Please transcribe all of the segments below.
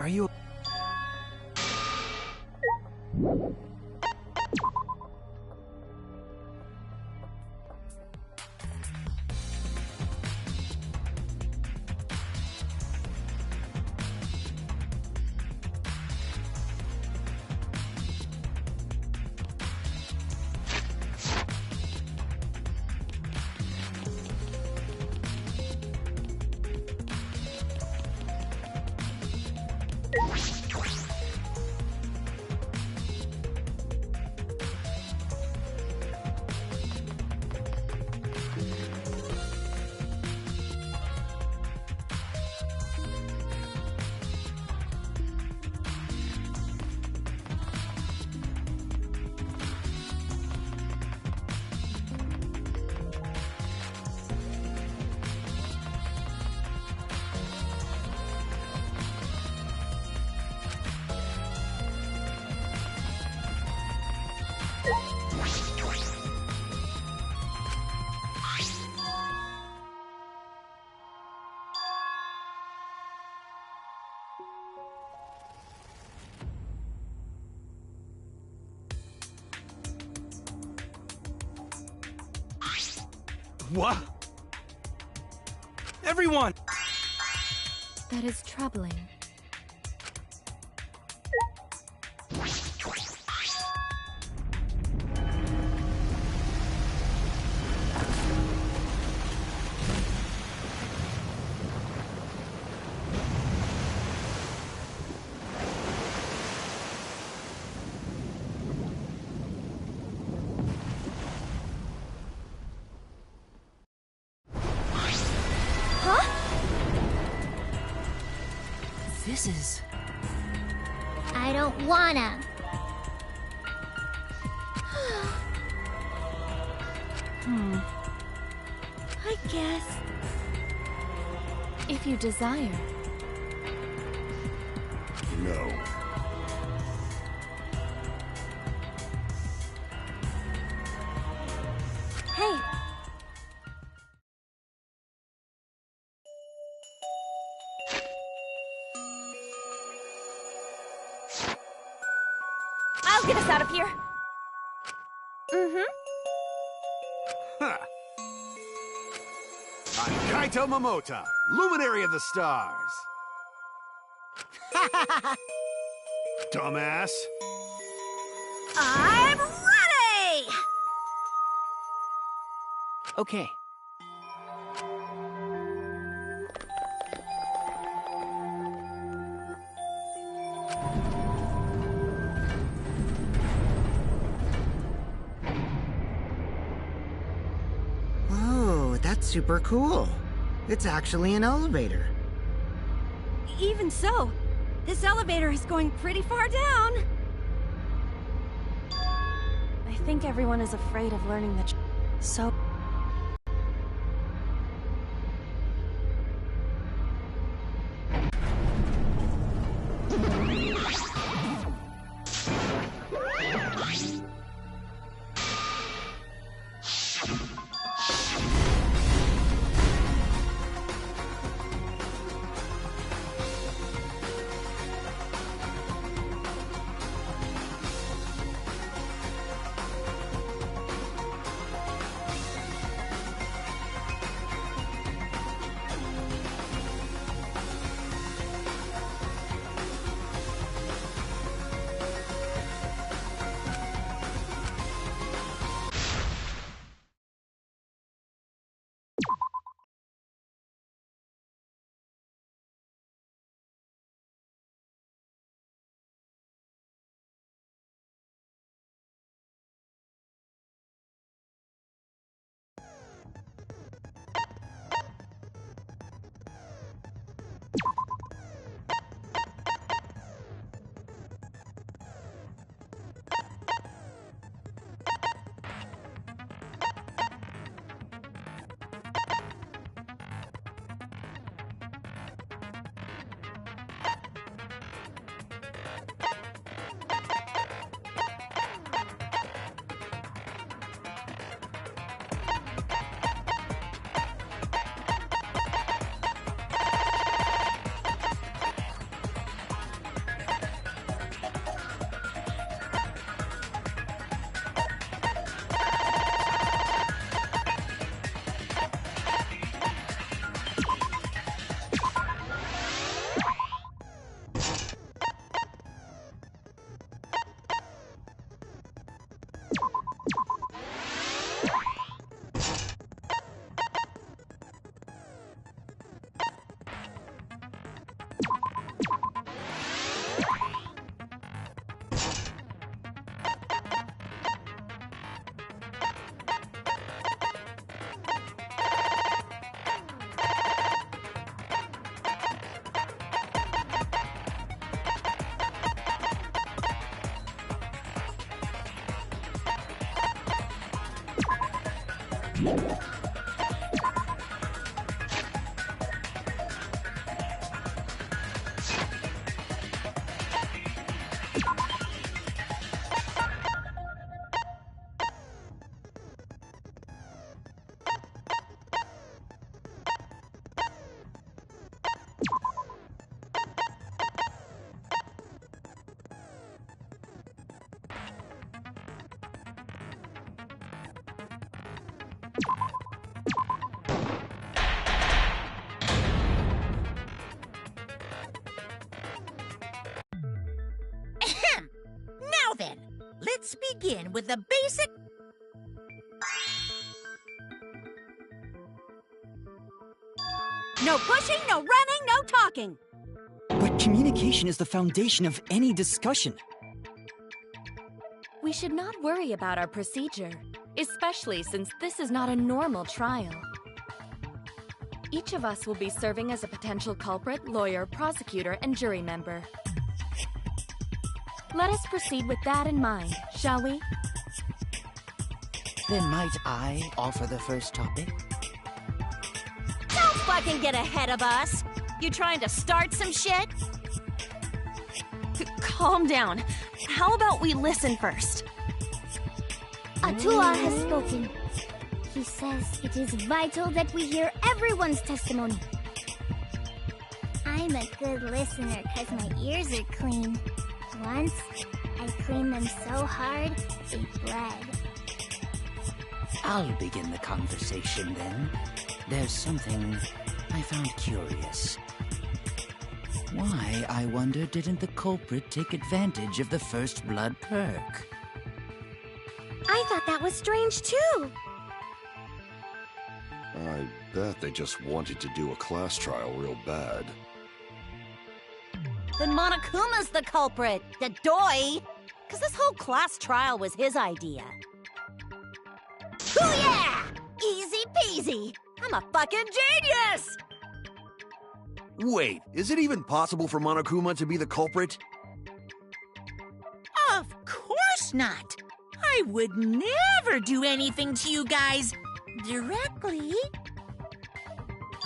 Are you... What? Everyone! That is troubling. This is... I don't wanna. I guess. If you desire. No. Hey! I'll get us out of here. Ha! I'm Kaito Momota, Luminary of the Stars. Dumbass. I'm ready! Okay. Oh, that's super cool. It's actually an elevator. Even so, this elevator is going pretty far down. I think everyone is afraid of learning the so... Now then, let's begin with the basic... No pushing, no running, no talking. But communication is the foundation of any discussion. We should not worry about our procedure, especially since this is not a normal trial. Each of us will be serving as a potential culprit, lawyer, prosecutor, and jury member. Let us proceed with that in mind, shall we? Then might I offer the first topic? Don't fucking get ahead of us. You trying to start some shit? Calm down. How about we listen first? Atua has spoken. He says it is vital that we hear everyone's testimony. I'm a good listener because my ears are clean. Once, I cleaned them so hard, they bled. I'll begin the conversation then. There's something I found curious. Why, I wonder, didn't the culprit take advantage of the first blood perk? I thought that was strange too. I bet they just wanted to do a class trial real bad. Then Monokuma's the culprit, the doi. Cause this whole class trial was his idea. Hoo yeah! Easy peasy. I'm a fucking genius! Wait, is it even possible for Monokuma to be the culprit? Of course not! I would never do anything to you guys directly.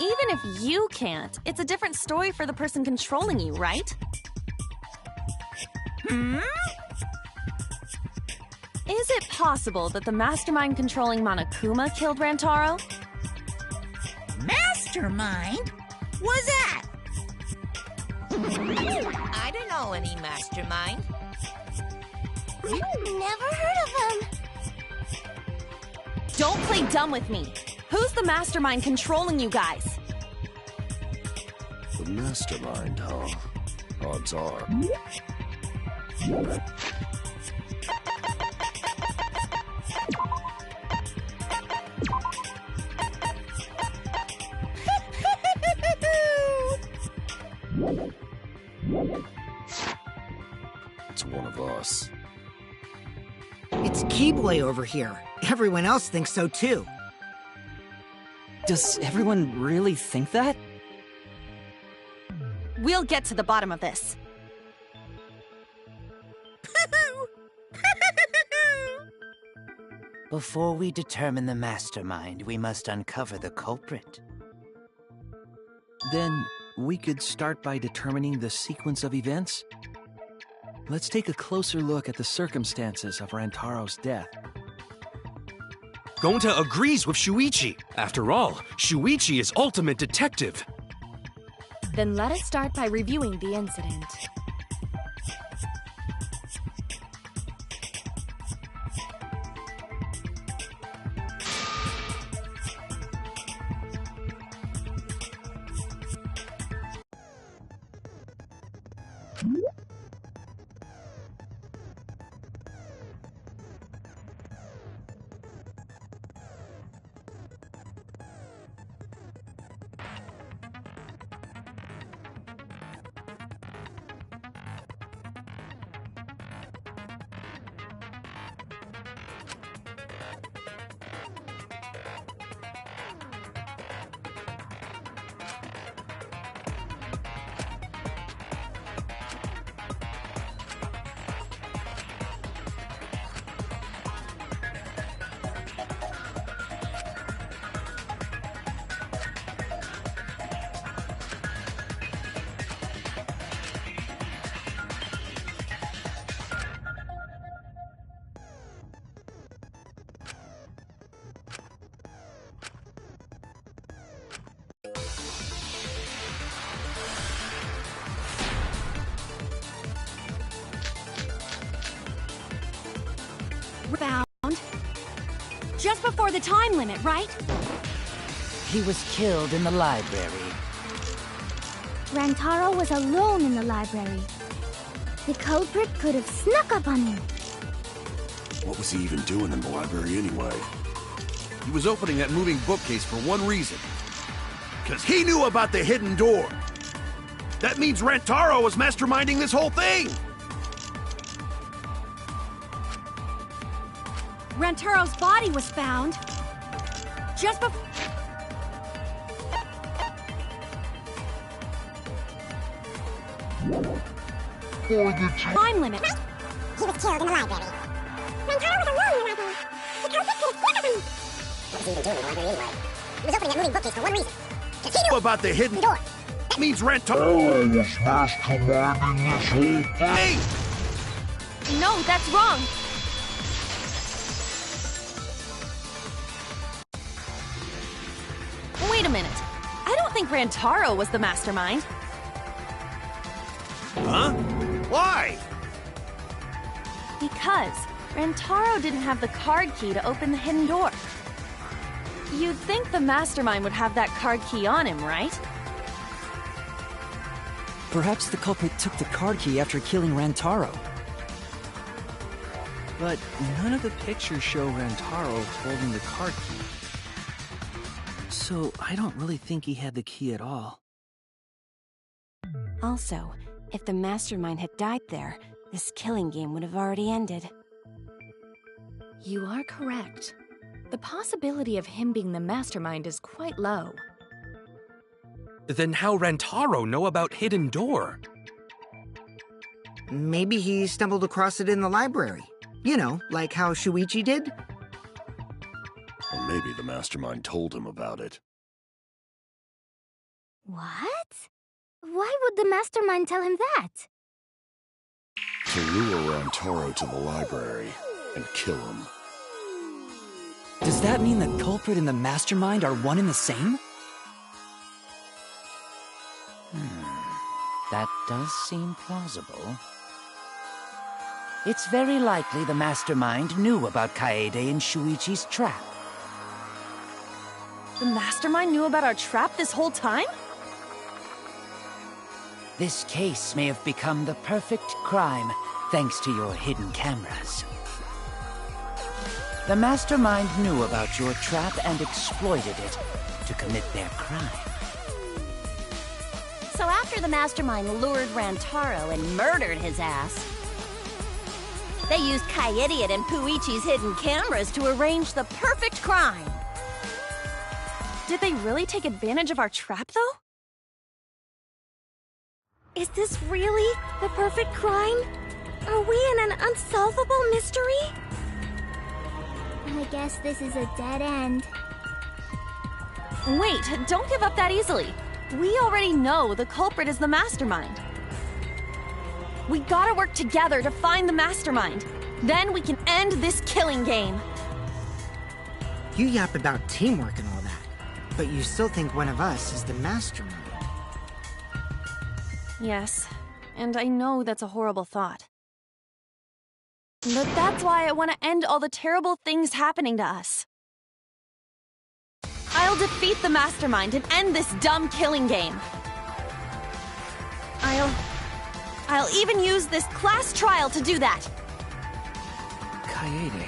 Even if you can't, it's a different story for the person controlling you, right? Is it possible that the mastermind controlling Monokuma killed Rantaro? Mastermind? Was that? I don't know any mastermind. Never heard of him. Don't play dumb with me. Who's the mastermind controlling you guys? The mastermind, huh? Odds are. It's one of us. It's Keyboy over here. Everyone else thinks so too. Does everyone really think that? We'll get to the bottom of this. Before we determine the mastermind, we must uncover the culprit. Then we could start by determining the sequence of events. Let's take a closer look at the circumstances of Rantaro's death. Gonta agrees with Shuichi. After all, Shuichi is ultimate detective. Then let us start by reviewing the incident. Just before the time limit, right? He was killed in the library. Rantaro was alone in the library. The culprit could have snuck up on him. What was he even doing in the library anyway? He was opening that moving bookcase for one reason. Because he knew about the hidden door. That means Rantaro was masterminding this whole thing! Rantaro's body was found just before... For the time limit. He was killed in the library. Rantaro was alone in the library. The culprit could have snuck up on him. What was he even doing in the library anyway? He was opening that moving bookcase for one reason. Because he knew about the hidden door. That means Rantaro was masterminding this whole thing! No, that's wrong! Wait a minute. I don't think Rantaro was the mastermind. Huh? Why? Because Rantaro didn't have the card key to open the hidden door. You'd think the mastermind would have that card key on him, right? Perhaps the culprit took the card key after killing Rantaro. But none of the pictures show Rantaro holding the card key. So I don't really think he had the key at all. Also, if the mastermind had died there, this killing game would have already ended. You are correct. The possibility of him being the mastermind is quite low. Then how Rantaro know about Hidden Door? Maybe he stumbled across it in the library. You know, like how Shuichi did? Or maybe the mastermind told him about it. What? Why would the mastermind tell him that? To lure Rantaro to the library and kill him. Does that mean the culprit and the mastermind are one and the same? That does seem plausible. It's very likely the mastermind knew about Kaede and Shuichi's trap. The mastermind knew about our trap this whole time? This case may have become the perfect crime thanks to your hidden cameras. The mastermind knew about your trap and exploited it to commit their crime. So after the mastermind lured Rantaro and murdered his ass, they used Kaede and Puichi's hidden cameras to arrange the perfect crime. Did they really take advantage of our trap, though? Is this really the perfect crime? Are we in an unsolvable mystery? I guess this is a dead end. Wait, don't give up that easily. We already know the culprit is the mastermind. We gotta work together to find the mastermind. Then we can end this killing game. You yap about teamwork and all that, but you still think one of us is the mastermind. Yes, and I know that's a horrible thought. But that's why I want to end all the terrible things happening to us. I'll defeat the mastermind and end this dumb killing game. I'll even use this class trial to do that. Kaede.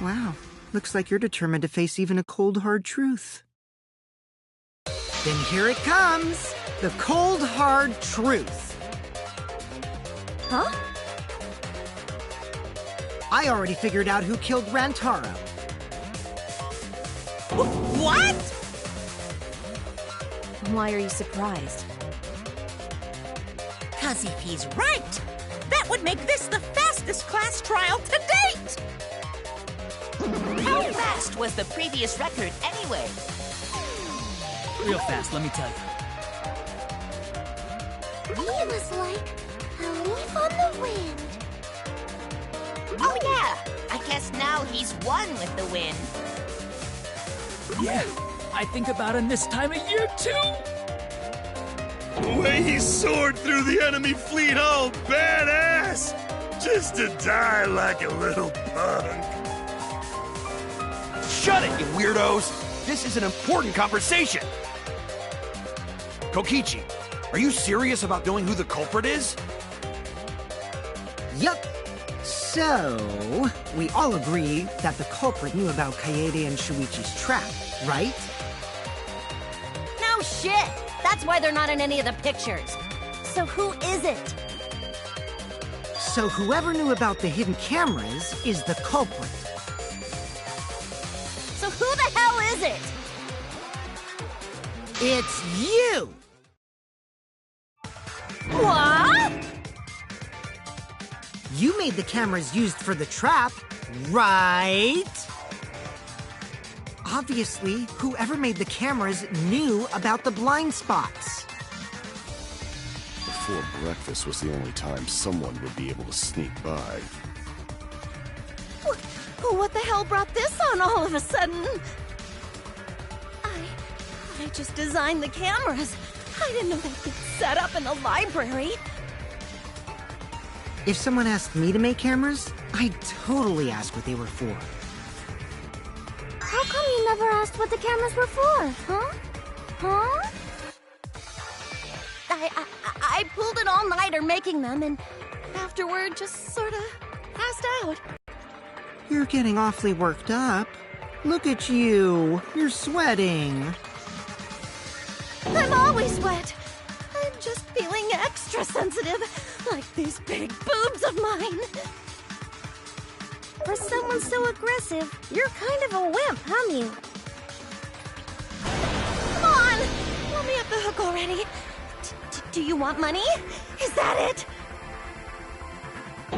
Wow, looks like you're determined to face even a cold, hard truth. Then here it comes! The cold, hard truth. Huh? I already figured out who killed Rantaro. What? Why are you surprised? 'Cause if he's right, that would make this the fastest class trial to date! How fast was the previous record anyway? Real fast, let me tell you. He was like a leaf on the wind. Oh yeah, I guess now he's one with the wind. Yeah, I think about him this time of year too. The way he soared through the enemy fleet, oh, badass! Just to die like a little punk. Shut it, you weirdos! This is an important conversation! Kokichi, are you serious about knowing who the culprit is? Yup. So, we all agree that the culprit knew about Kaede and Shuichi's trap, right? No shit! That's why they're not in any of the pictures. So who is it? So whoever knew about the hidden cameras is the culprit. So who the hell is it? It's you! What? You made the cameras used for the trap, right? Obviously, whoever made the cameras knew about the blind spots. Before breakfast was the only time someone would be able to sneak by. What the hell brought this on all of a sudden? I just designed the cameras. I didn't know they'd be set up in the library. If someone asked me to make cameras, I'd totally ask what they were for. How come you never asked what the cameras were for, huh? Huh? I pulled an all-nighter making them, and afterward just sort of passed out. You're getting awfully worked up. Look at you. You're sweating. I'm always wet. I'm just feeling extra sensitive, like these big boobs of mine. For someone so aggressive, you're kind of a wimp, huh, Mew? Come on! Let me off the hook already. Do you want money? Is that it?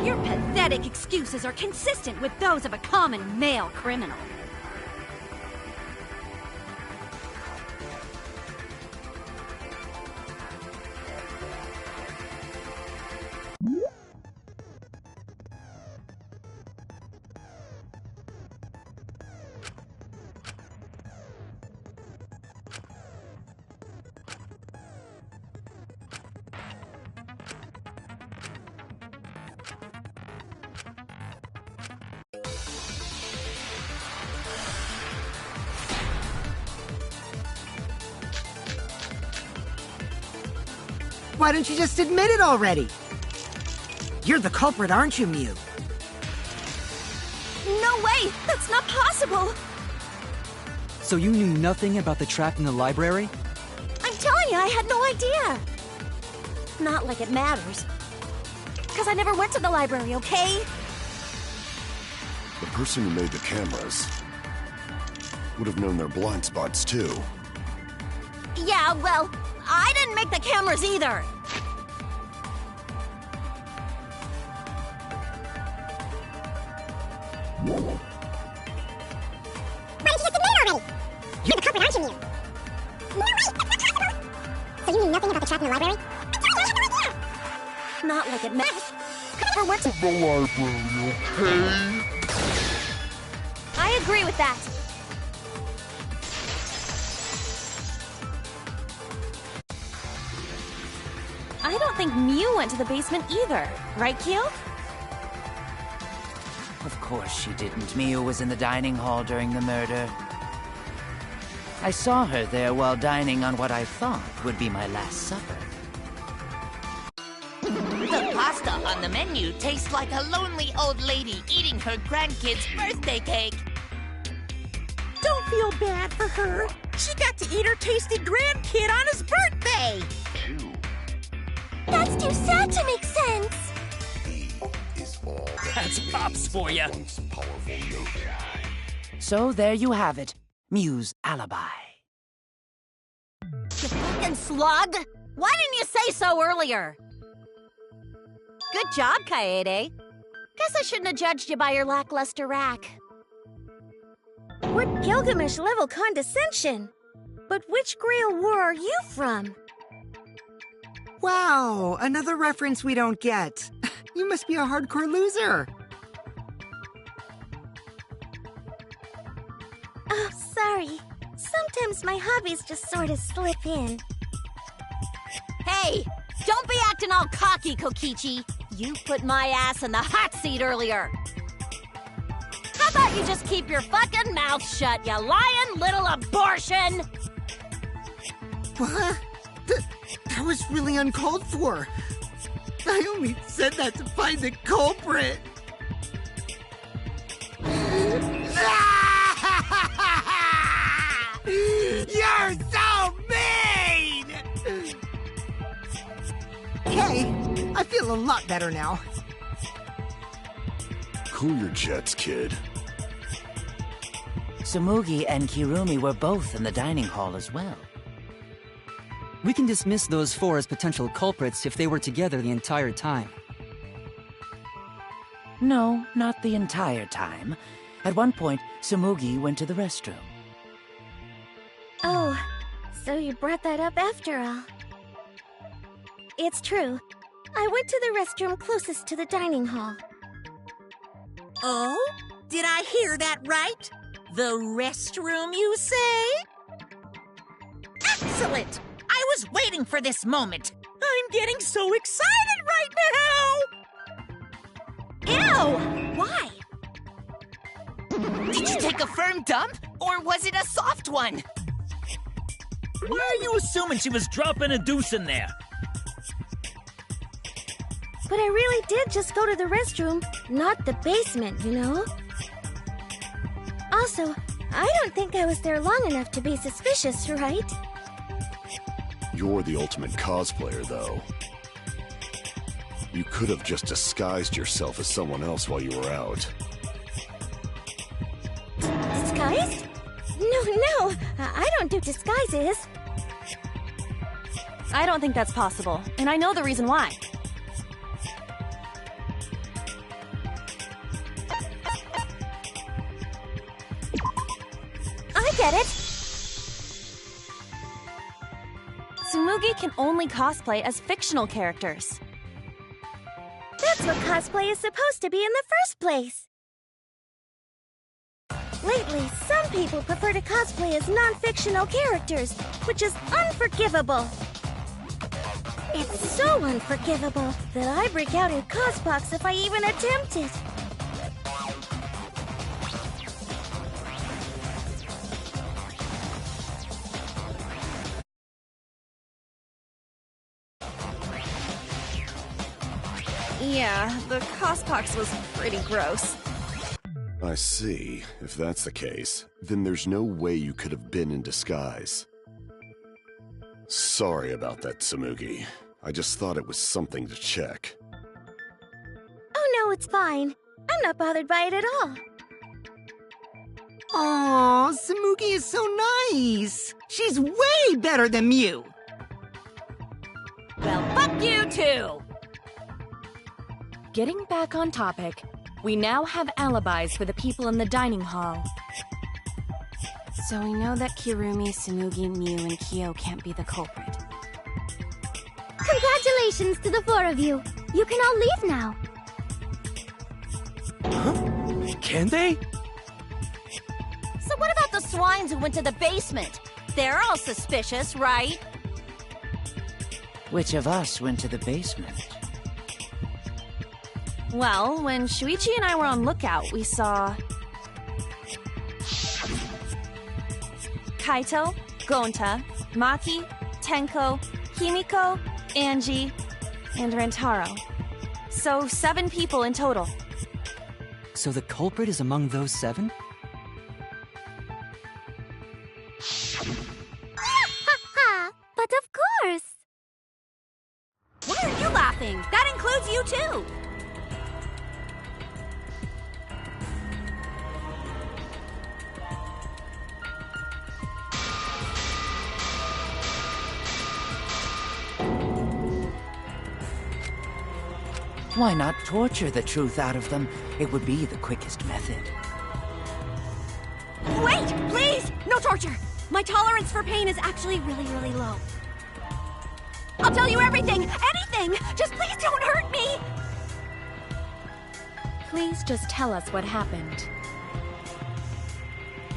Your pathetic excuses are consistent with those of a common male criminal. Why don't you just admit it already? You're the culprit, aren't you, Mew? No way! That's not possible! So you knew nothing about the trap in the library? I'm telling you, I had no idea! Not like it matters. Because I never went to the library, okay? The person who made the cameras would have known their blind spots, too. Yeah, well, I didn't make the cameras either! Why didn't you just admit it already? You're the culprit, aren't you, Mew? No way! That's not possible! So you knew nothing about the trap in the library? I told you I had no idea! Not like it matters. Never went to The library, okay? I agree with that. I don't think Mew went to the basement either. Right, Kyo? Of course she didn't. Mew was in the dining hall during the murder. I saw her there while dining on what I thought would be my last supper. The pasta on the menu tastes like a lonely old lady eating her grandkid's birthday cake. Don't feel bad for her. She got to eat her tasty grandkid on his birthday. That's too sad to make sense! That's Pops for ya. So there you have it. Mew's alibi. You fucking slug! Why didn't you say so earlier? Good job, Kaede. Guess I shouldn't have judged you by your lackluster rack. What Gilgamesh-level condescension! But which Grail War are you from? Wow, another reference we don't get. You must be a hardcore loser. Oh, sorry. Sometimes my hobbies just sort of slip in. Hey! Don't be acting all cocky, Kokichi! You put my ass in the hot seat earlier. How about you just keep your fucking mouth shut, you lying little abortion? What? That was really uncalled for. I only said that to find the culprit. You're so mean! Hey, I feel a lot better now. Cool your jets, kid. Tsumugi and Kirumi were both in the dining hall as well. We can dismiss those four as potential culprits if they were together the entire time. No, not the entire time. At one point, Tsumugi went to the restroom. Oh, so you brought that up after all. It's true. I went to the restroom closest to the dining hall. Oh? Did I hear that right? The restroom, you say? Excellent! I was waiting for this moment. I'm getting so excited right now! Ew! Why? Did you take a firm dump, or was it a soft one? Why are you assuming she was dropping a deuce in there? But I really did just go to the restroom, not the basement, you know? Also, I don't think I was there long enough to be suspicious, right? You're the ultimate cosplayer, though. You could have just disguised yourself as someone else while you were out. Disguised? No, I don't do disguises. I don't think that's possible, and I know the reason why. I get it! Tsumugi can only cosplay as fictional characters. That's what cosplay is supposed to be in the first place. Lately, some people prefer to cosplay as non-fictional characters, which is unforgivable. It's so unforgivable that I break out in cosbox if I even attempt it. Yeah, the cospox was pretty gross. I see. If that's the case, then there's no way you could have been in disguise. Sorry about that, Tsumugi. I just thought it was something to check. Oh no, it's fine. I'm not bothered by it at all. Aw, Tsumugi is so nice. She's way better than Mew. Well, fuck you too! Getting back on topic, we now have alibis for the people in the dining hall. So we know that Kirumi, Tsumugi, Mew, and Kyo can't be the culprit. Congratulations to the four of you. You can all leave now. Huh? Can they? So what about the swines who went to the basement? They're all suspicious, right? Which of us went to the basement? Well, when Shuichi and I were on lookout, we saw Kaito, Gonta, Maki, Tenko, Himiko, Angie, and Rantaro. So 7 people in total. So the culprit is among those 7? Ha! But of course! Why are you laughing? That includes you too! Why not torture the truth out of them? It would be the quickest method. Wait! Please! No torture! My tolerance for pain is actually really low. I'll tell you everything! Anything! Just please don't hurt me! Please just tell us what happened.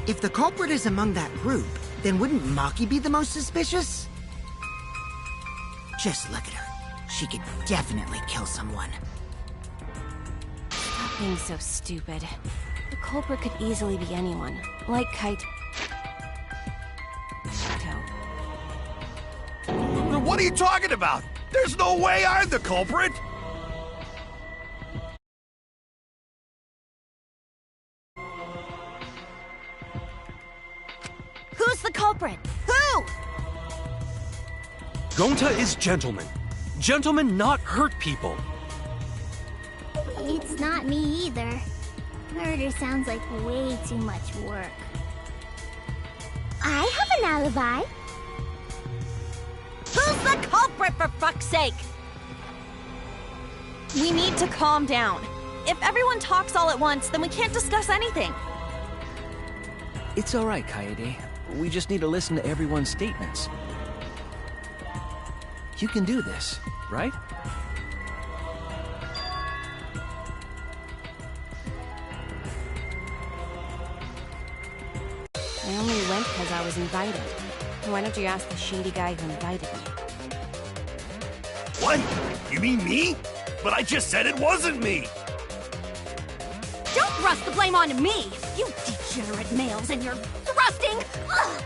If the culprit is among that group, then wouldn't Maki be the most suspicious? Just look at her. She could definitely kill someone. being so stupid. The culprit could easily be anyone, like Kite. What are you talking about? There's no way I'm the culprit! Who's the culprit? Who? Gonta is gentleman. Gentlemen not hurt people. It's not me either. Murder sounds like way too much work. I have an alibi. Who's the culprit, for fuck's sake? We need to calm down. If everyone talks all at once, then we can't discuss anything. It's all right, Kaede. We just need to listen to everyone's statements. You can do this, right? I only went because I was invited. Why don't you ask the shady guy who invited me? What? You mean me? But I just said it wasn't me! Don't thrust the blame onto me! You degenerate males and your thrusting! Ugh!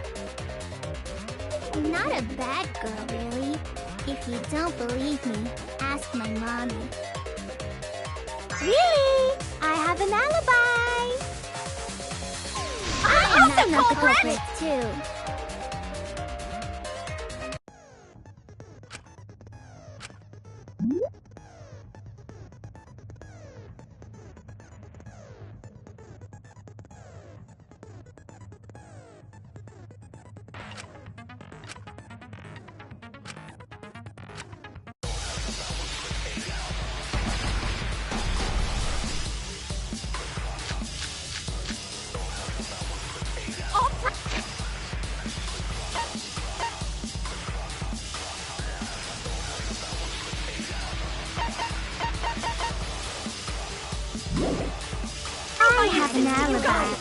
I'm not a bad girl, really. If you don't believe me, ask my mommy. Really? I have an alibi! I'm not the culprit too. I have an alibi.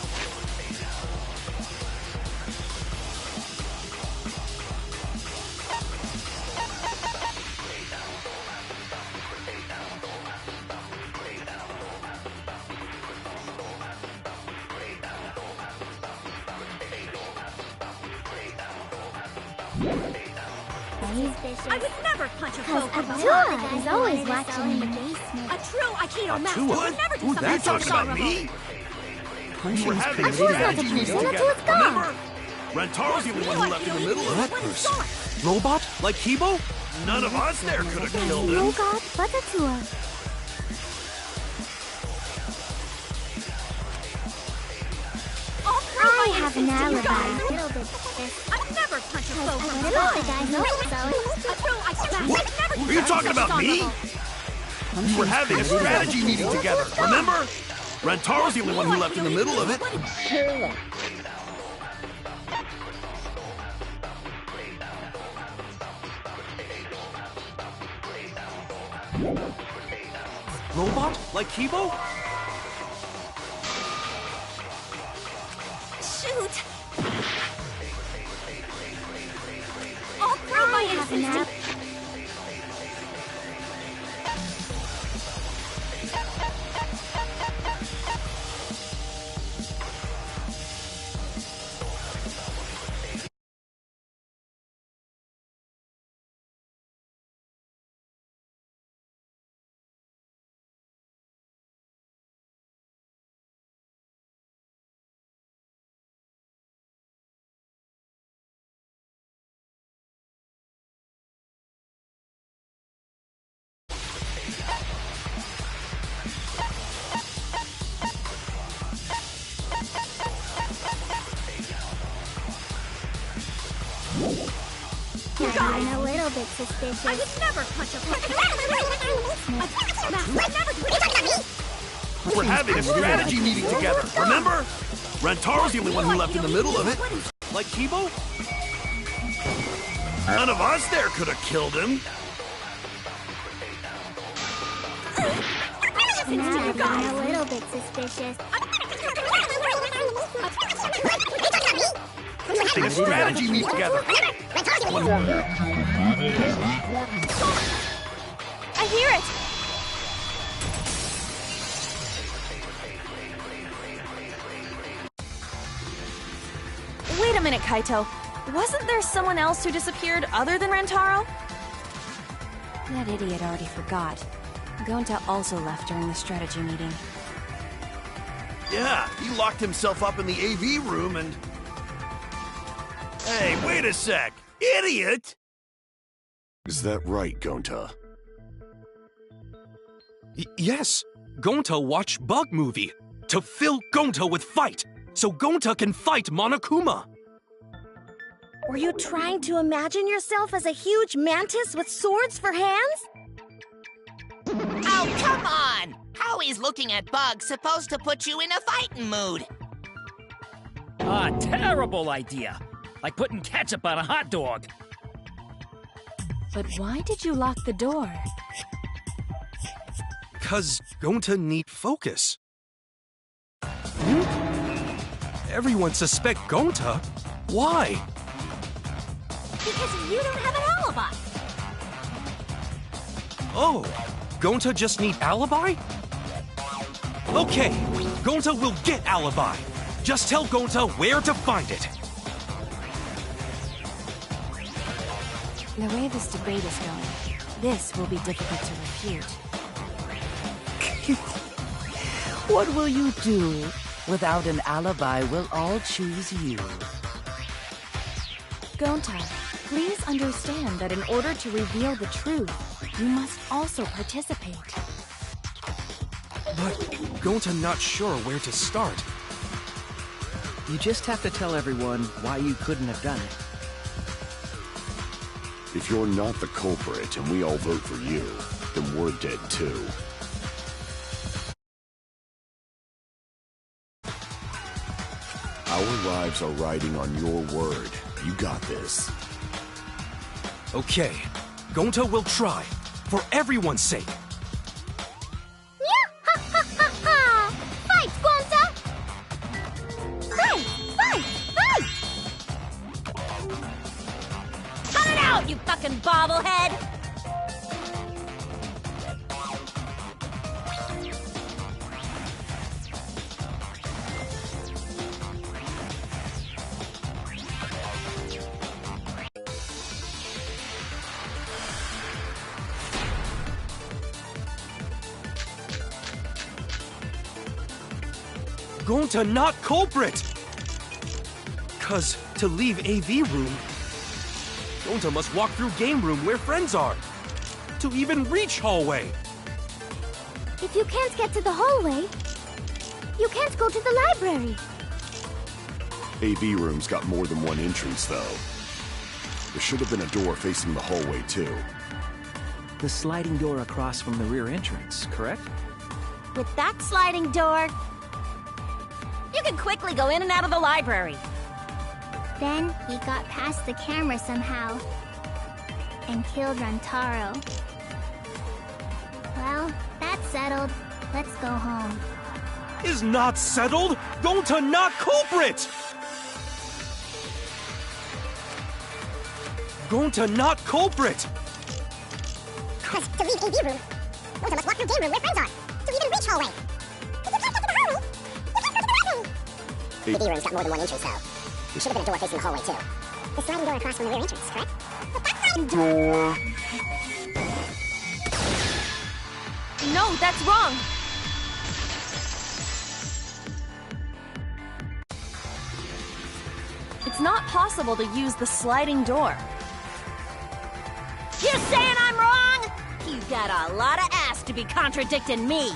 I would never punch a foe from Atua behind. is always watching me. A true Aikido master Atua? would never do Who's something that so talking about dishonorable. me? Punishing We're is having a pretty strategy easy. meeting Atua's together, gone. remember? Rentaro's the only one who left in the middle of That it. person. Robot? Like Kibo? None of us there could have killed him. No god but Atua. I have an alibi. A little bit. I'd never punch a foe from I love the behind. guy who A true Aikido What? would never do Are you something talking so about me? dishonorable. We're having a strategy meeting together, remember? Rentaro's the only one who left in the middle of it. Robot? Like Kibo? Shoot! I'll throw my have an alibi. I'm a little bit suspicious. I would never punch a foe. Master would never do it. We're having a strategy meeting together, remember? Rentaro's the only one who left in the middle of it. Like Kibo? None of us there could have killed him. I'm a little bit suspicious. We're having a strategy meeting together. I hear it! minute, Kaito. Wasn't there someone else who disappeared other than Rantaro? That idiot already forgot. Gonta also left during the strategy meeting. Yeah, he locked himself up in the AV room and... Hey, wait a sec! Idiot! Is that right, Gonta? Yes. Gonta watched Bug Movie to fill Gonta with fight, so Gonta can fight Monokuma. Were you trying to imagine yourself as a huge mantis with swords for hands? Oh, come on! How is looking at bugs supposed to put you in a fighting mood? Ah, terrible idea. Like putting ketchup on a hot dog. But why did you lock the door? 'Cause Gonta need focus. Everyone suspect Gonta? Why? Because you don't have an alibi. Oh, Gonta just need alibi? Okay, Gonta will get alibi. Just tell Gonta where to find it. The way this debate is going, this will be difficult to refute. What will you do? Without an alibi, we'll all choose you. Gonta, please understand that in order to reveal the truth, you must also participate. But Gonta not sure where to start. You just have to tell everyone why you couldn't have done it. If you're not the culprit and we all vote for you, then we're dead too. Our lives are riding on your word. You got this. Okay, Gonta will try, for everyone's sake. Fight, Gonta! Fight! Fight! Fight! Cut it out, you fucking bobblehead! Gonta not culprit! 'Cause to leave AV room, Gonta must walk through game room where friends are. To even reach hallway. If you can't get to the hallway, you can't go to the library. AV room's got more than one entrance, though. There should have been a door facing the hallway, too. The sliding door across from the rear entrance, correct? With that sliding door, you can quickly go in and out of the library. Then he got past the camera somehow and killed Rantaro. Well, that's settled. Let's go home. Is not settled! Gonta not culprit! Gonta not culprit! Because to leave AV room, Gonta must walk through game room where friends are. To even reach hallway. If you can't get to the hallway, you can't go to the library. AV room's got more than one entrance, though. There should have been a door facing the hallway, too. The sliding door across from the rear entrance, correct? But that sliding door... No, that's wrong! It's not possible to use the sliding door. You saying I'm wrong? You got a lot of ass to be contradicting me.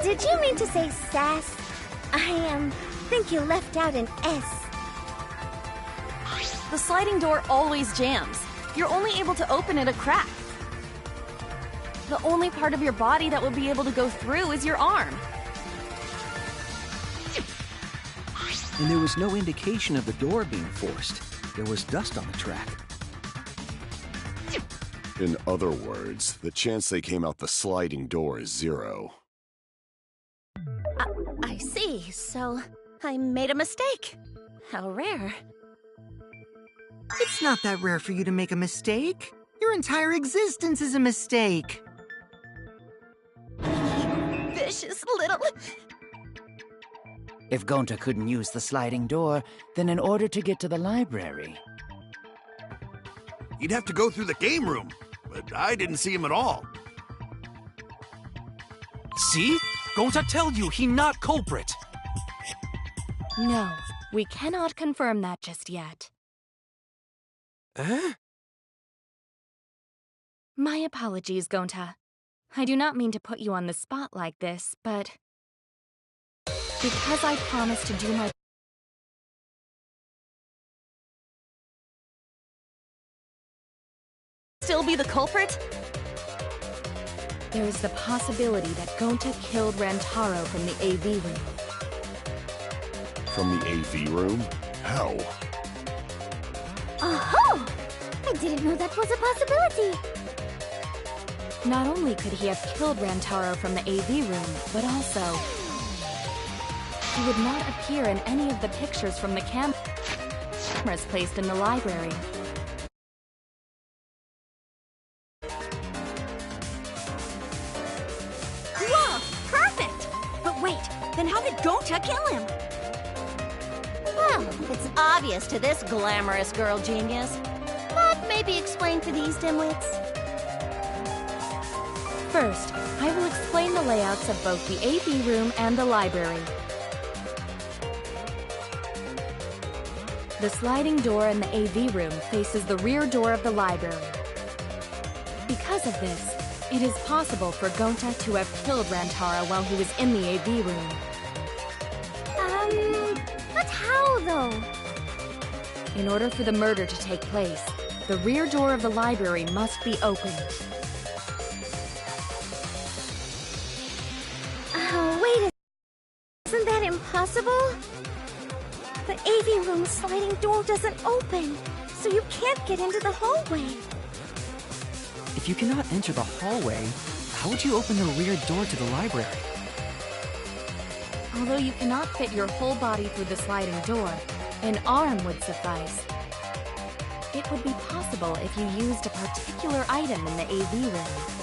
Did you mean to say sass? I think you left out an S. The sliding door always jams. You're only able to open it a crack. The only part of your body that will be able to go through is your arm. And there was no indication of the door being forced. There was dust on the track. In other words, the chance they came out the sliding door is 0. I see. So, I made a mistake. How rare. It's not that rare for you to make a mistake. Your entire existence is a mistake. Vicious little... If Gonta couldn't use the sliding door, then in order to get to the library... You'd have to go through the game room, but I didn't see him at all. See? Gonta tell you he not culprit. No, we cannot confirm that just yet. Eh? My apologies, Gonta. I do not mean to put you on the spot like this, but... because I promised to do my... Still be the culprit? There is the possibility that Gonta killed Rantaro from the AV room. From the AV room? How? Oh-ho! I didn't know that was a possibility. Not only could he have killed Rantaro from the AV room, but also... he would not appear in any of the pictures from the cameras placed in the library. Whoa! Perfect! But wait, then how did Gonta kill him? Well, it's obvious to this glamorous girl genius. But maybe explain for these dimwits. First, I will explain the layouts of both the AV room and the library. The sliding door in the AV room faces the rear door of the library. Because of this, it is possible for Gonta to have killed Rantaro while he was in the AV room. But how, though? In order for the murder to take place, the rear door of the library must be opened. Wait isn't that impossible? The AV room sliding door doesn't open, so you can't get into the hallway. If you cannot enter the hallway, how would you open the rear door to the library? Although you cannot fit your whole body through the sliding door, an arm would suffice. It would be possible if you used a particular item in the AV room.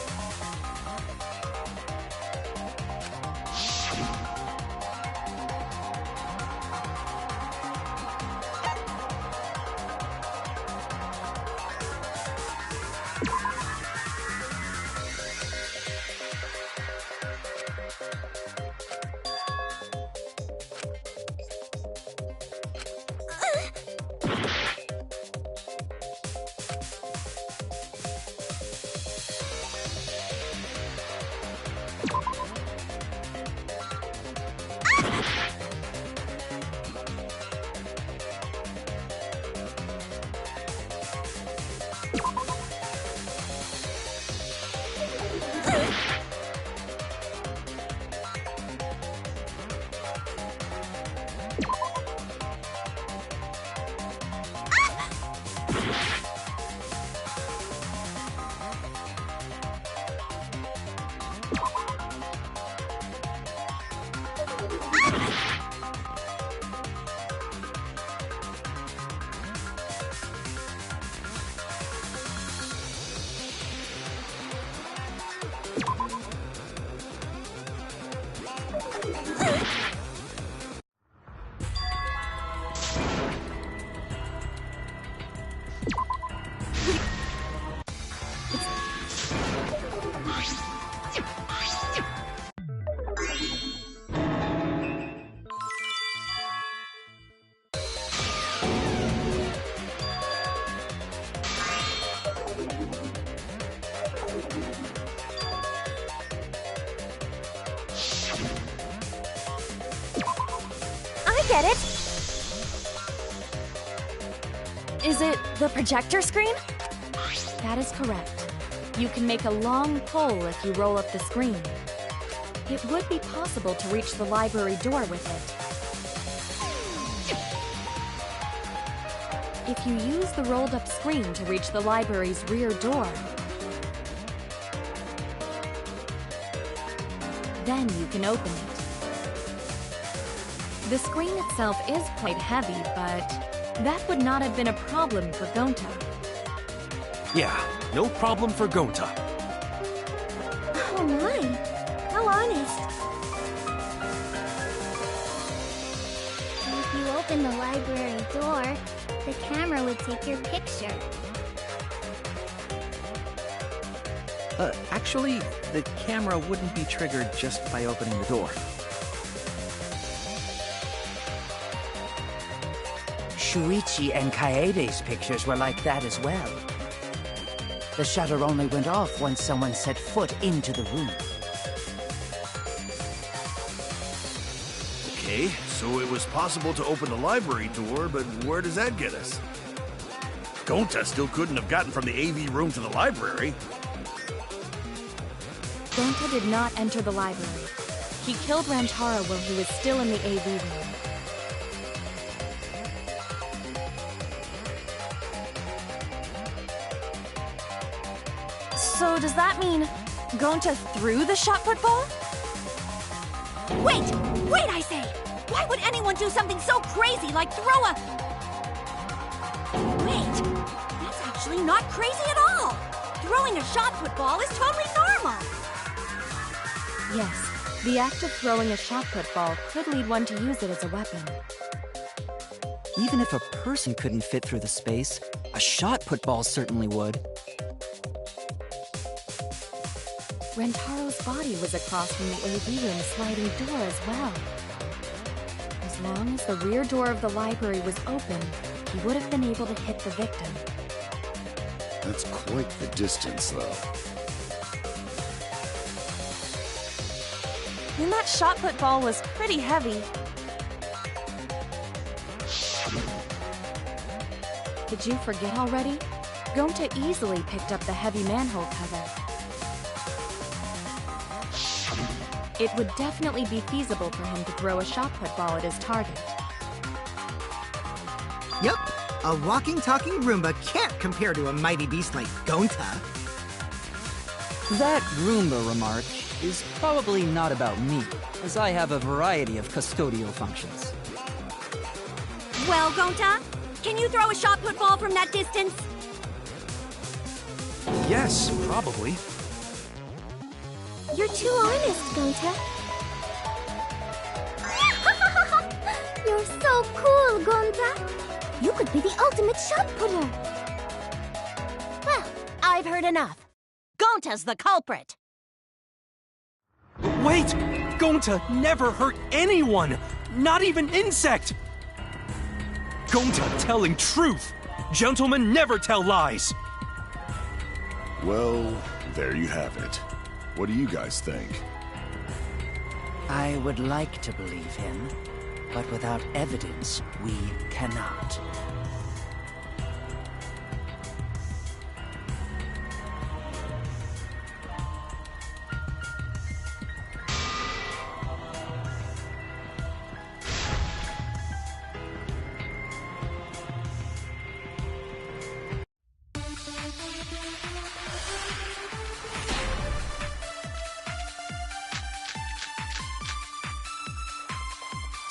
Get it? Is it the projector screen? That is correct. You can make a long pole if you roll up the screen. It would be possible to reach the library door with it. If you use the rolled up screen to reach the library's rear door, then you can open it. The screen itself is quite heavy, but that would not have been a problem for Gonta. Yeah, no problem for Gonta. Oh my, how honest. open the library door, the camera would take your picture. Actually, the camera wouldn't be triggered just by opening the door. Shuichi and Kaede's pictures were like that as well. The shutter only went off once someone set foot into the room. Okay, so it was possible to open the library door, but where does that get us? Gonta still couldn't have gotten from the AV room to the library. Gonta did not enter the library. He killed Rantaro while he was still in the AV room. So does that mean Gonta threw the shot put ball? Wait! Wait, I say! Why would anyone do something so crazy like throw a... Wait! That's actually not crazy at all! Throwing a shot put ball is totally normal! Yes, the act of throwing a shot put ball could lead one to use it as a weapon. Even if a person couldn't fit through the space, a shot put ball certainly would. Rentaro's body was across from the AV room sliding door as well. As long as the rear door of the library was open, he would have been able to hit the victim. That's quite the distance, though. And that shot put ball was pretty heavy. Did you forget already? Gonta easily picked up the heavy manhole cover. It would definitely be feasible for him to throw a shot put ball at his target. Yep, a walking, talking Roomba can't compare to a mighty beast like Gonta. That Roomba remark is probably not about me, as I have a variety of custodial functions. Well, Gonta, can you throw a shot put ball from that distance? Yes, probably. You're too honest, Gonta. You're so cool, Gonta. You could be the ultimate shot putter. Well, I've heard enough. Gonta's the culprit. Wait! Gonta never hurt anyone! Not even Insect! Gonta telling truth! Gentlemen never tell lies! Well, there you have it. What do you guys think? I would like to believe him, but without evidence, we cannot.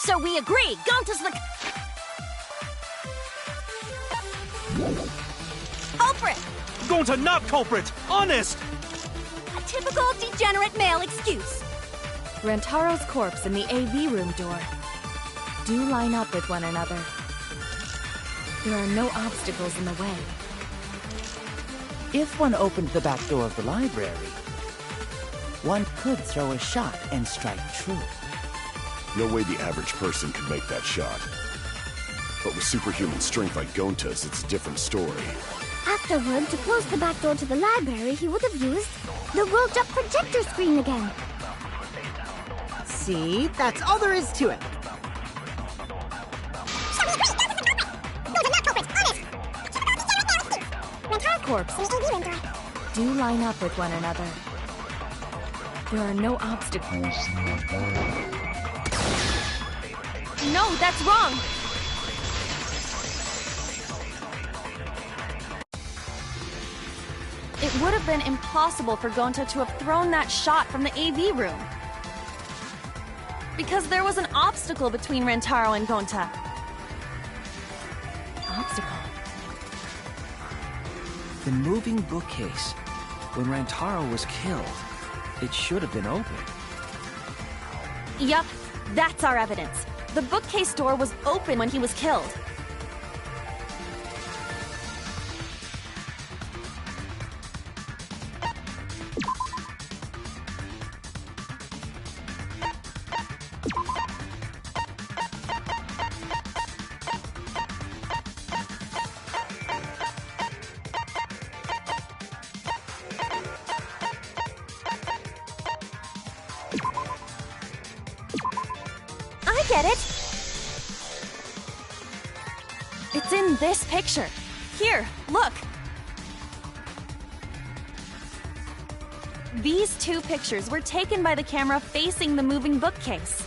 So we agree, Gonta's the... culprit! Gonta not culprit! Honest! A typical degenerate male excuse. Rentaro's corpse and the AV room door do line up with one another. There are no obstacles in the way. If one opened the back door of the library, one could throw a shot and strike true. No way the average person could make that shot. But with superhuman strength like Gonta's, it's a different story. Afterward, to close the back door to the library, he would have used the rolled-up projector screen again. See? That's all there is to it. Corpses do line up with one another. There are no obstacles. No, that's wrong! It would have been impossible for Gonta to have thrown that shot from the AV room. Because there was an obstacle between Rantaro and Gonta. Obstacle? The moving bookcase. When Rantaro was killed, it should have been open. Yup, that's our evidence. The bookcase door was open when he was killed. I get it! It's in this picture. Here, look! These two pictures were taken by the camera facing the moving bookcase.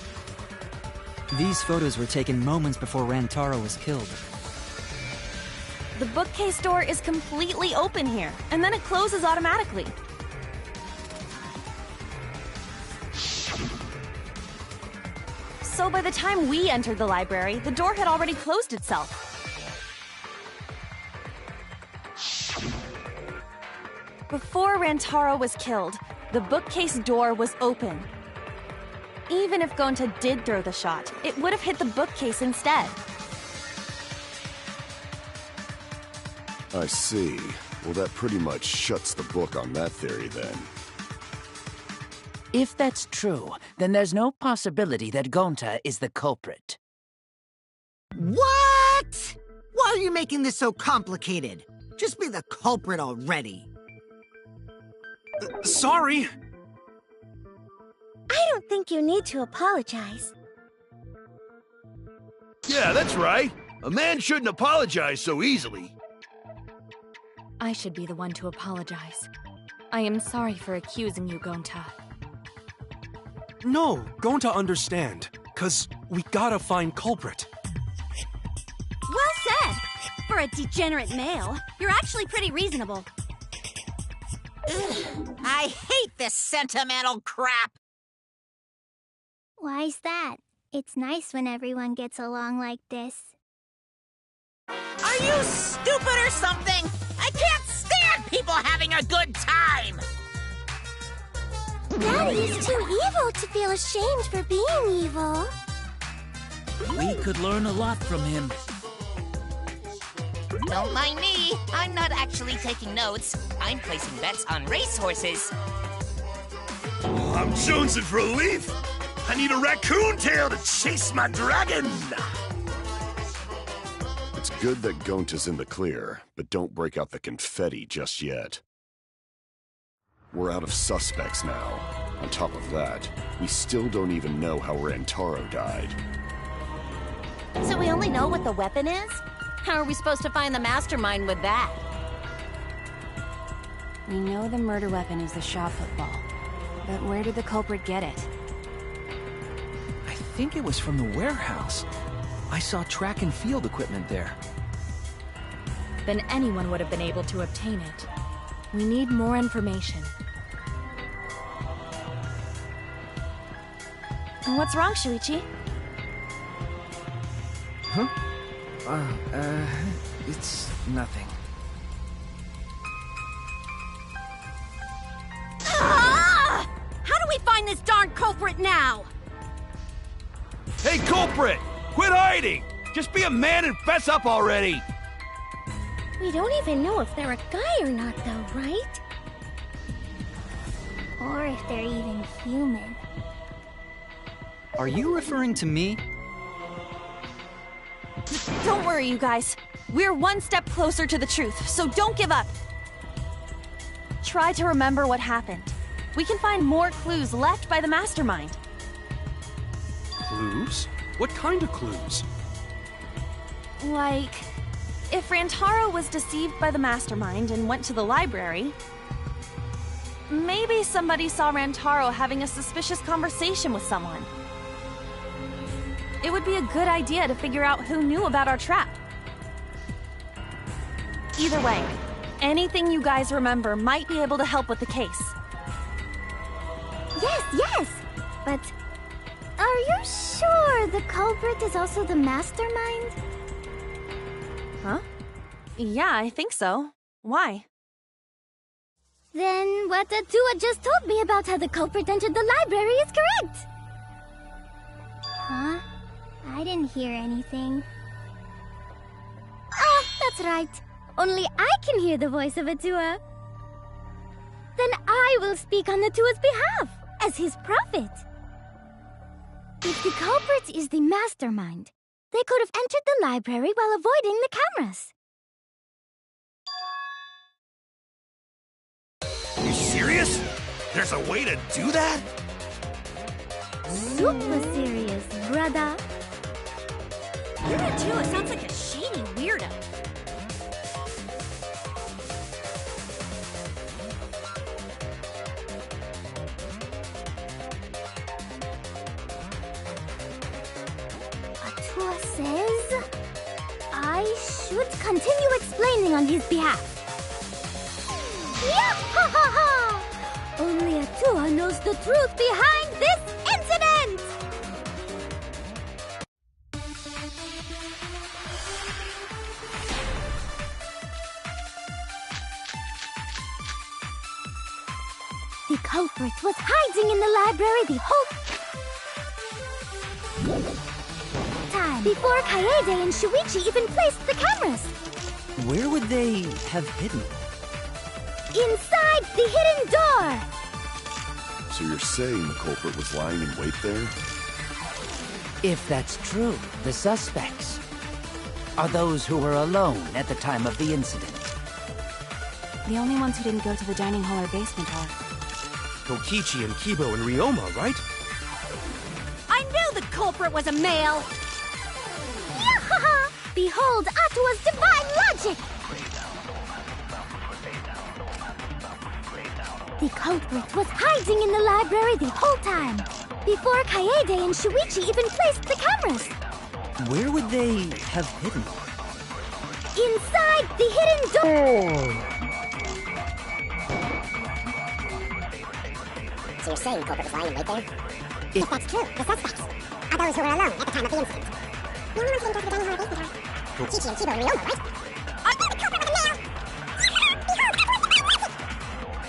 These photos were taken moments before Rantaro was killed. The bookcase door is completely open here, and then it closes automatically. So by the time we entered the library, the door had already closed itself. Before Rantaro was killed, the bookcase door was open. Even if Gonta did throw the shot, it would have hit the bookcase instead. I see. Well, that pretty much shuts the book on that theory, then. If that's true, then there's no possibility that Gonta is the culprit. What? Why are you making this so complicated? Just be the culprit already. Sorry. I don't think you need to apologize. Yeah, that's right. A man shouldn't apologize so easily. I should be the one to apologize. I am sorry for accusing you, Gonta. No, Gonta understand. 'Cause we gotta find culprit. Well said! For a degenerate male, you're actually pretty reasonable. Ugh, I hate this sentimental crap! Why's that? It's nice when everyone gets along like this. Are you stupid or something? I can't stand people having a good time! Daddy's too evil to feel ashamed for being evil. We could learn a lot from him. Don't mind me. I'm not actually taking notes. I'm placing bets on racehorses. I'm jonesing for a leaf. I need a raccoon tail to chase my dragon. It's good that Gonta's in the clear, but don't break out the confetti just yet. We're out of suspects now. On top of that, we still don't even know how Rantaro died. So we only know what the weapon is? How are we supposed to find the mastermind with that? We know the murder weapon is the shot football. But where did the culprit get it? I think it was from the warehouse. I saw track and field equipment there. Then anyone would have been able to obtain it. We need more information. What's wrong, Shuichi? Huh? It's nothing. Ah! How do we find this darn culprit now? Hey, culprit! Quit hiding! Just be a man and fess up already! We don't even know if they're a guy or not, though, right? Or if they're even human. Are you referring to me? Don't worry, you guys. We're one step closer to the truth, so don't give up. Try to remember what happened. We can find more clues left by the mastermind. Clues? What kind of clues? Like, if Rantaro was deceived by the mastermind and went to the library, maybe somebody saw Rantaro having a suspicious conversation with someone. It would be a good idea to figure out who knew about our trap. Either way, anything you guys remember might be able to help with the case. Yes! But are you sure the culprit is also the mastermind? Huh? Yeah, I think so. Why? Then what Atua just told me about how the culprit entered the library is correct! Huh? I I didn't hear anything. Oh, that's right. Only I can hear the voice of Atua. Then I will speak on Atua's behalf, as his prophet. If the culprit is the mastermind, they could have entered the library while avoiding the cameras. You serious? There's a way to do that? Super serious, brother. Your Atua sounds like a shady weirdo. Atua says I should continue explaining on his behalf. Yeah, ha ha ha! Only Atua knows the truth behind this incident! The culprit was hiding in the library the whole time before Kaede and Shuichi even placed the cameras. Where would they have hidden? Inside the hidden door! So you're saying the culprit was lying in wait there? If that's true, the suspects are those who were alone at the time of the incident. The only ones who didn't go to the dining hall or basement are... Kokichi and Kibo and Ryoma, right? I knew the culprit was a male! Yahaha! Behold Atua's divine logic! The culprit was hiding in the library the whole time, before Kaede and Shuichi even placed the cameras. Where would they have hidden? Inside the hidden door! So you're saying the culprit was lying in wait there? If that's true, the suspects are those who were alone at the time of the incident. The only ones who didn't go to the dining hall or basement are Kichi and Kibo and Ryoma, right? I know the culprit was a male! Behold, that was the divine logic!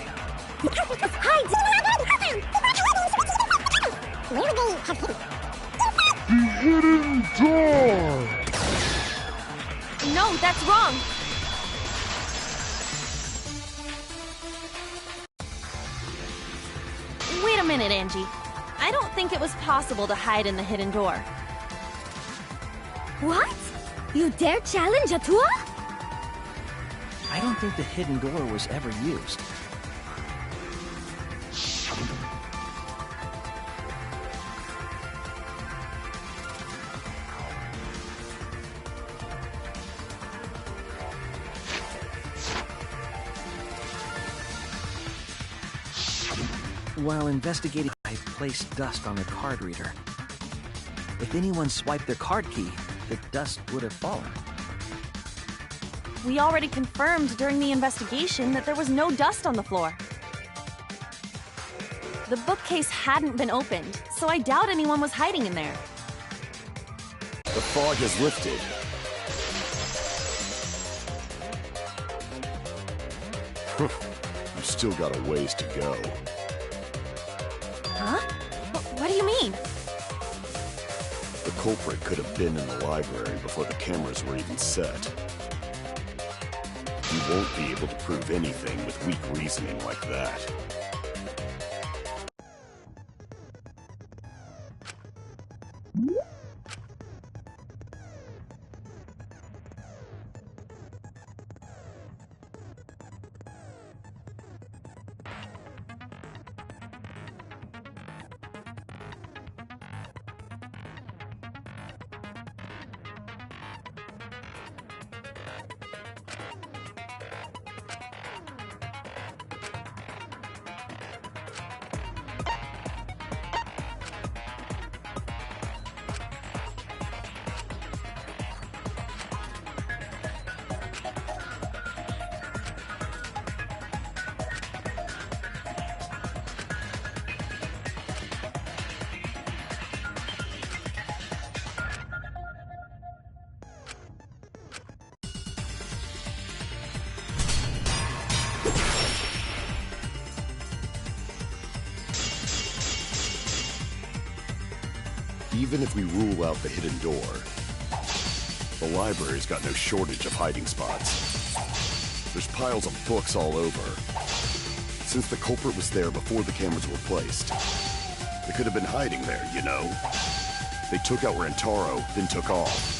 The culprit was hiding in the library the whole time, before Kaede and Shuichi even placed the cameras. Where would they have hidden? The hidden door! No, that's wrong! Wait a minute, Angie. I don't think it was possible to hide in the hidden door. What? You dare challenge Atua? I don't think the hidden door was ever used. While investigating, I placed dust on the card reader. If anyone swiped their card key, the dust would have fallen. We already confirmed during the investigation that there was no dust on the floor. The bookcase hadn't been opened, so I doubt anyone was hiding in there. The fog has lifted. You've still got a ways to go. Huh? What do you mean? The culprit could have been in the library before the cameras were even set. You won't be able to prove anything with weak reasoning like that. Even if we rule out the hidden door, the library's got no shortage of hiding spots. There's piles of books all over. Since the culprit was there before the cameras were placed, they could have been hiding there, you know? They took out Rantaro, then took off.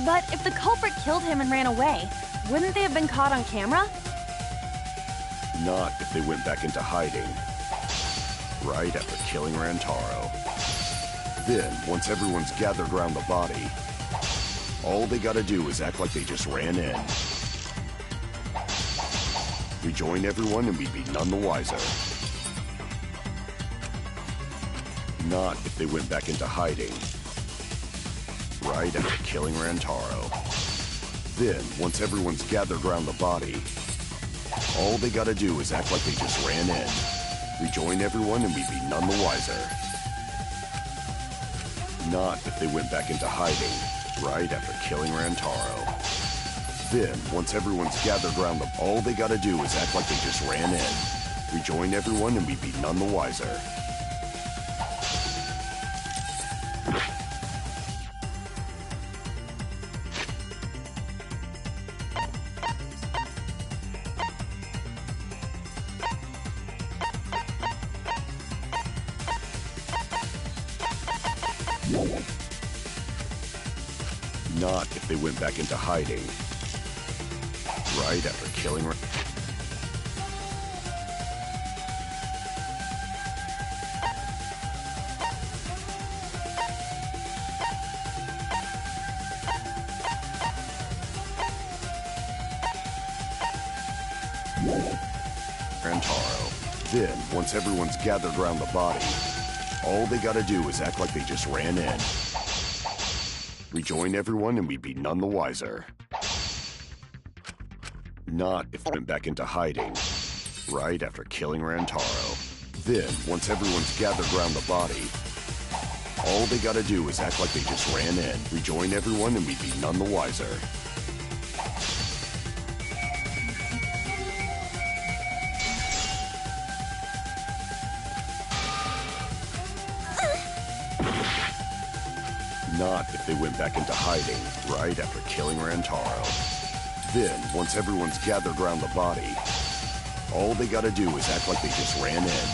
But if the culprit killed him and ran away, wouldn't they have been caught on camera? Not if they went back into hiding. Right after killing Rantaro. Then, once everyone's gathered around the body, all they gotta do is act like they just ran in. Rejoin everyone and we'd be none the wiser. Not if they went back into hiding. Right after killing Rantaro. Then, once everyone's gathered around the body, all they gotta do is act like they just ran in. Rejoin everyone and we'd be none the wiser. Not if they went back into hiding, right after killing Rantaro. Then, once everyone's gathered around the... all they gotta do is act like they just ran in. Rejoin everyone and we'd be none the wiser. Not if they went back into hiding. Right after killing... Rantaro. Then, once everyone's gathered around the body, all they gotta do is act like they just ran in. Rejoin everyone and we'd be none the wiser. Not if they went back into hiding, right after killing Rantaro. Then, once everyone's gathered around the body, all they gotta do is act like they just ran in. Rejoin everyone and we'd be none the wiser. Not if they went back into hiding, right after killing Rantaro. Then, once everyone's gathered around the body, all they gotta do is act like they just ran in.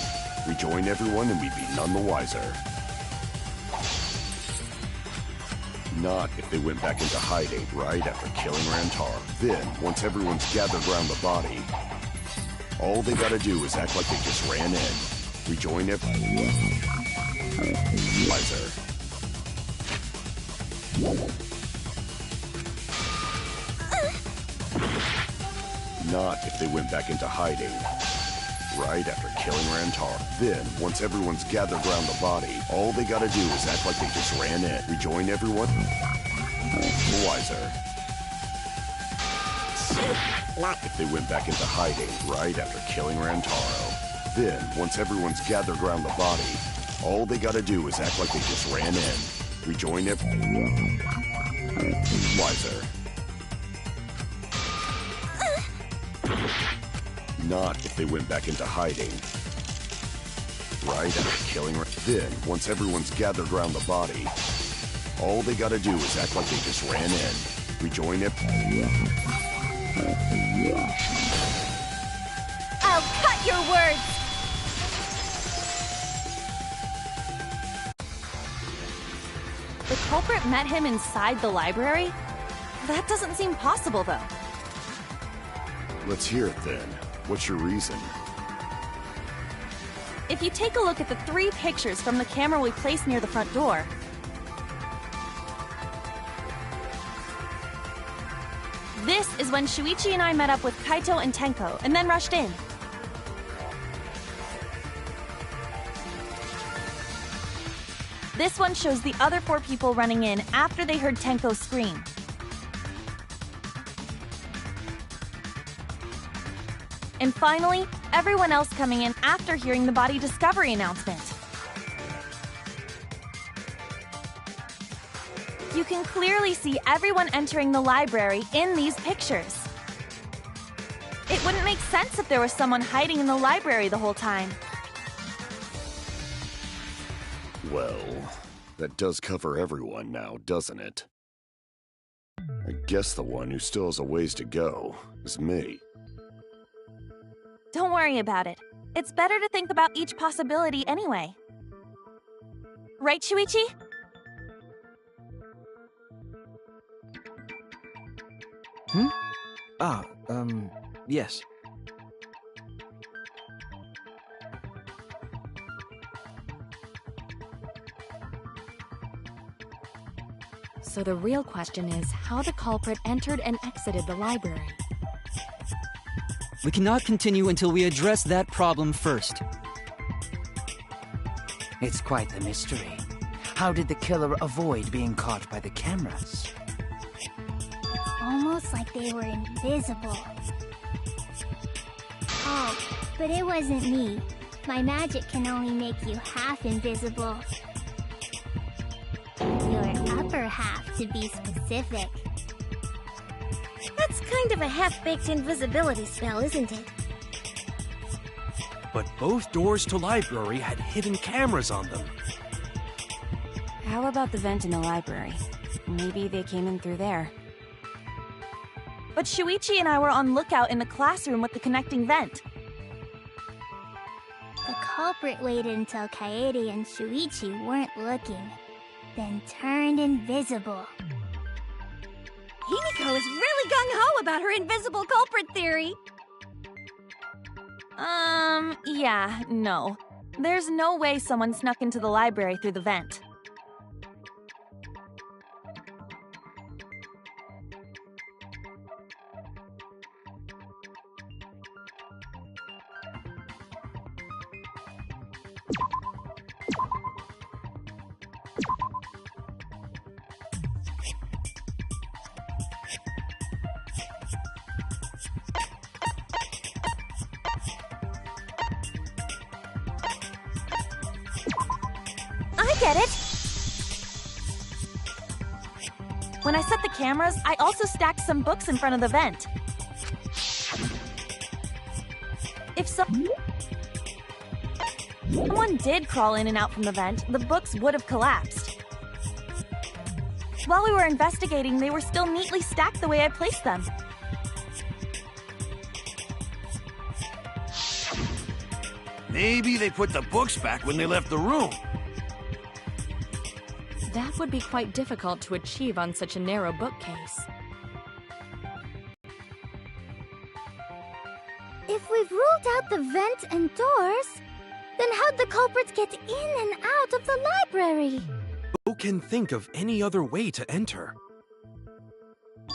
Rejoin everyone and we'd be none the wiser. Not if they went back into hiding, right after killing Rantaro. Then, once everyone's gathered around the body, all they gotta do is act like they just ran in. Rejoin everyone. Wiser. Not if they went back into hiding, right after killing Rantaro. Then, once everyone's gathered around the body, all they gotta do is act like they just ran in. Rejoin everyone. Wiser. Not if they went back into hiding, right after killing Rantaro. Then, once everyone's gathered around the body, all they gotta do is act like they just ran in. Rejoin everyone. Wiser. Not if they went back into hiding. Right after killing... Then, once everyone's gathered around the body, all they gotta do is act like they just ran in. Rejoin it. I'll cut your words! The culprit met him inside the library? That doesn't seem possible, though. Let's hear it then. What's your reason? If you take a look at the 3 pictures from the camera we placed near the front door, this is when Shuichi and I met up with Kaito and Tenko, and then rushed in. This one shows the other 4 people running in after they heard Tenko scream. And finally, everyone else coming in after hearing the body discovery announcement. You can clearly see everyone entering the library in these pictures. It wouldn't make sense if there was someone hiding in the library the whole time. Well, that does cover everyone now, doesn't it? I guess the one who still has a ways to go is me. Don't worry about it. It's better to think about each possibility anyway. Right, Shuichi? Yes. So the real question is how the culprit entered and exited the library. We cannot continue until we address that problem first. It's quite the mystery. How did the killer avoid being caught by the cameras? Almost like they were invisible. Oh, but it wasn't me. My magic can only make you half invisible. Your upper half, to be specific. That's kind of a half-baked invisibility spell, isn't it? But both doors to library had hidden cameras on them. How about the vent in the library? Maybe they came in through there. But Shuichi and I were on lookout in the classroom with the connecting vent. The culprit waited until Kaede and Shuichi weren't looking, then turned invisible. Himiko is really gung-ho about her invisible culprit theory. Yeah, no. There's no way someone snuck into the library through the vent. I get it! When I set the cameras, I also stacked some books in front of the vent. If someone did crawl in and out from the vent, the books would have collapsed. While we were investigating, they were still neatly stacked the way I placed them. Maybe they put the books back when they left the room. That would be quite difficult to achieve on such a narrow bookcase. If we've ruled out the vent and doors, then how'd the culprits get in and out of the library? Who can think of any other way to enter?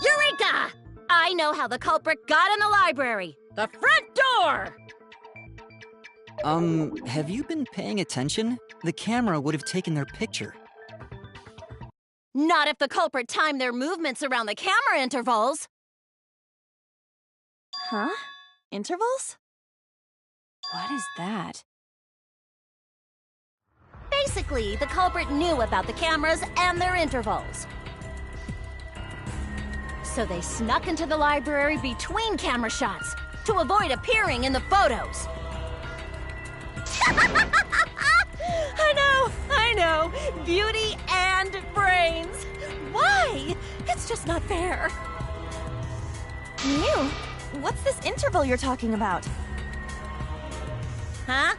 Eureka! I know how the culprit got in the library. The front door! Have you been paying attention? The camera would have taken their picture. Not if the culprit timed their movements around the camera intervals. Huh? Intervals? What is that? Basically, the culprit knew about the cameras and their intervals. So they snuck into the library between camera shots to avoid appearing in the photos. I know. Beauty and brains. Why? It's just not fair. Mew, what's this interval you're talking about? Huh?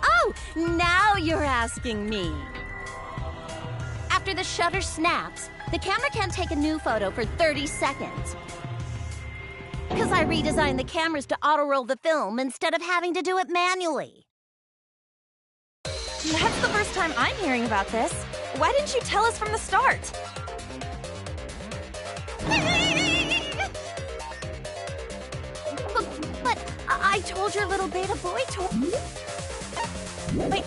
Oh, now you're asking me. After the shutter snaps, the camera can't take a new photo for 30 seconds. Because I redesigned the cameras to auto-roll the film instead of having to do it manually. That's the first time I'm hearing about this. Why didn't you tell us from the start? But I told your little beta boy to... Wait,